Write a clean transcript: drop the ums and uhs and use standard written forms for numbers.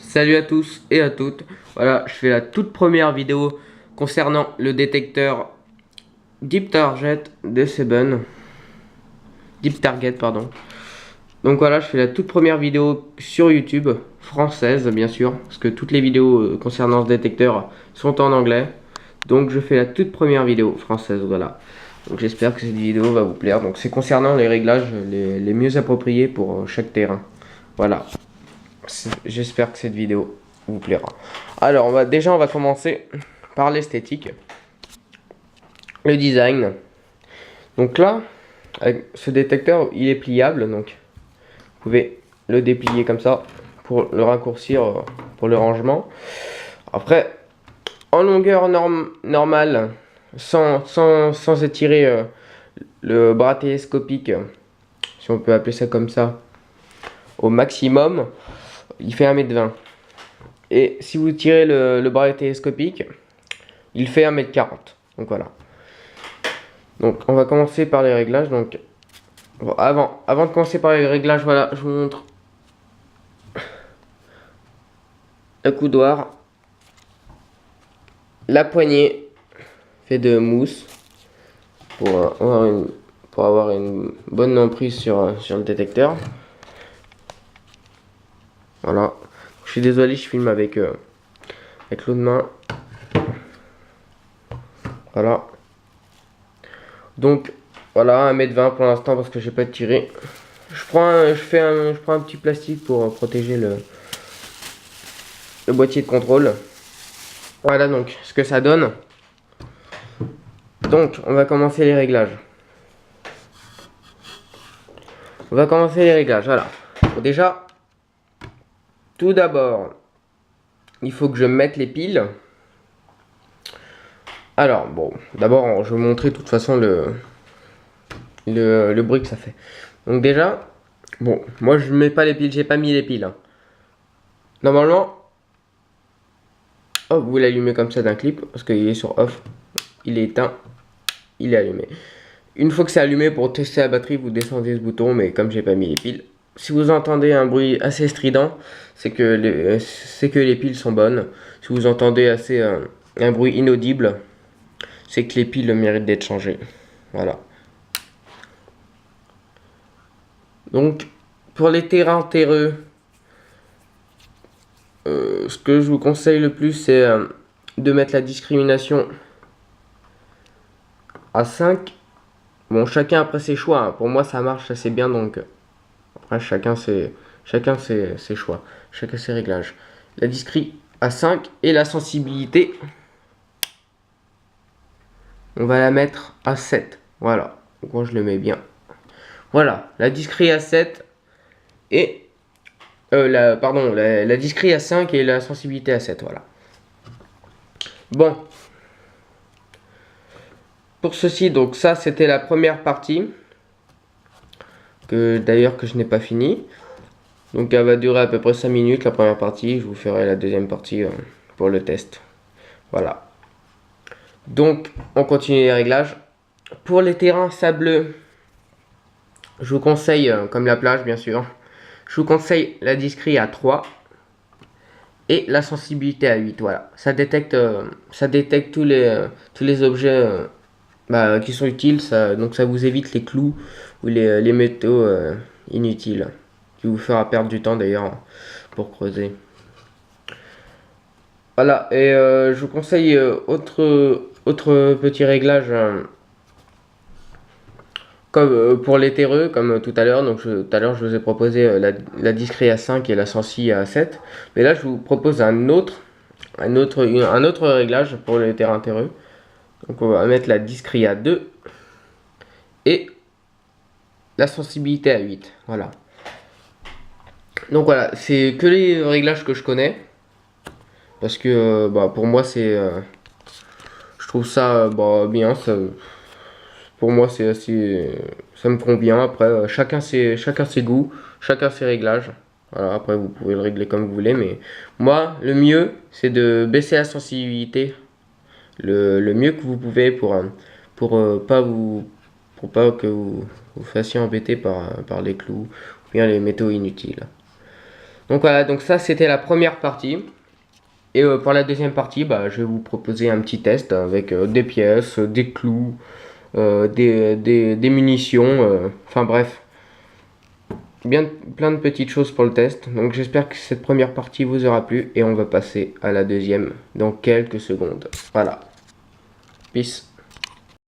Salut à tous et à toutes. Voilà, je fais la toute première vidéo concernant le détecteur Deep Target de Seven. Deep Target, pardon. Donc voilà, je fais la toute première vidéo sur YouTube, française bien sûr, parce que toutes les vidéos concernant ce détecteur sont en anglais. Donc je fais la toute première vidéo française, voilà. Donc j'espère que cette vidéo va vous plaire. Donc c'est concernant les réglages les mieux appropriés pour chaque terrain. Voilà. J'espère que cette vidéo vous plaira. Alors, on va commencer par l'esthétique. Le design. Donc là, avec ce détecteur, il est pliable. Donc, vous pouvez le déplier comme ça pour le raccourcir pour le rangement. Après, en longueur normale, sans étirer le bras télescopique, si on peut appeler ça comme ça, au maximum, il fait 1,20 m. Et si vous tirez le bras télescopique, il fait 1,40 m. Donc voilà. Donc on va commencer par les réglages. Donc bon, avant de commencer par les réglages, voilà, je vous montre le coudoir, la poignée fait de mousse pour avoir une bonne emprise sur le détecteur. Voilà. Je suis désolé, je filme avec l'autre main. Voilà. Donc voilà, 1,20 m pour l'instant parce que j'ai pas tiré. Je prends un petit plastique pour protéger le boîtier de contrôle. Voilà donc ce que ça donne. Donc on va commencer les réglages. Voilà. Bon, déjà, tout d'abord, il faut que je mette les piles. Alors bon, d'abord je vais vous montrer de toute façon le bruit que ça fait. Donc déjà, bon, moi je mets pas les piles, j'ai pas mis les piles. Normalement, vous l'allumez comme ça d'un clip, parce qu'il est sur off, il est éteint, il est allumé. Une fois que c'est allumé, pour tester la batterie, vous descendez ce bouton, mais comme j'ai pas mis les piles, si vous entendez un bruit assez strident, c'est que les piles sont bonnes. Si vous entendez un bruit inaudible, c'est que les piles méritent d'être changées. Voilà. Donc, pour les terrains terreux, ce que je vous conseille le plus, c'est de mettre la discrimination à 5. Bon, chacun après ses choix. Hein. Pour moi, ça marche assez bien, donc après, chacun ses choix, chacun ses réglages. La discri à 5 et la sensibilité, on va la mettre à 7. Voilà. Donc, moi, je le mets bien. Voilà, la discri à 7 et la discri à 5 et la sensibilité à 7, voilà. Bon. Pour ceci, donc ça c'était la première partie. D'ailleurs que je n'ai pas fini. Donc elle va durer à peu près 5 minutes la première partie. Je vous ferai la deuxième partie pour le test. Voilà. Donc on continue les réglages. Pour les terrains sableux, je vous conseille, comme la plage bien sûr, je vous conseille la discri à 3 et la sensibilité à 8. Voilà. Ça détecte tous les objets qui sont utiles. Donc ça vous évite les clous ou les métaux inutiles. Qui vous fera perdre du temps d'ailleurs pour creuser. Voilà, et je vous conseille autre petit réglage comme pour les terreux, comme tout à l'heure. Donc tout à l'heure je vous ai proposé la discrète à 5 et la sensi à 7. Mais là je vous propose un autre réglage pour les terrains terreux. Donc on va mettre la discrète à 2 et la sensibilité à 8. Voilà. Donc voilà, c'est que les réglages que je connais. Parce que pour moi c'est... je trouve ça bien. Pour moi c'est assez... ça me convient. Après chacun ses goûts, chacun ses réglages. Voilà, après vous pouvez le régler comme vous voulez. Mais moi le mieux c'est de baisser la sensibilité. Le mieux que vous pouvez pour pas que vous fassiez embêter par les clous ou bien les métaux inutiles. Donc voilà, donc ça c'était la première partie. Et pour la deuxième partie, bah, je vais vous proposer un petit test avec des pièces, des clous, des munitions, enfin bref, bien plein de petites choses pour le test. Donc j'espère que cette première partie vous aura plu et on va passer à la deuxième dans quelques secondes. Voilà, peace.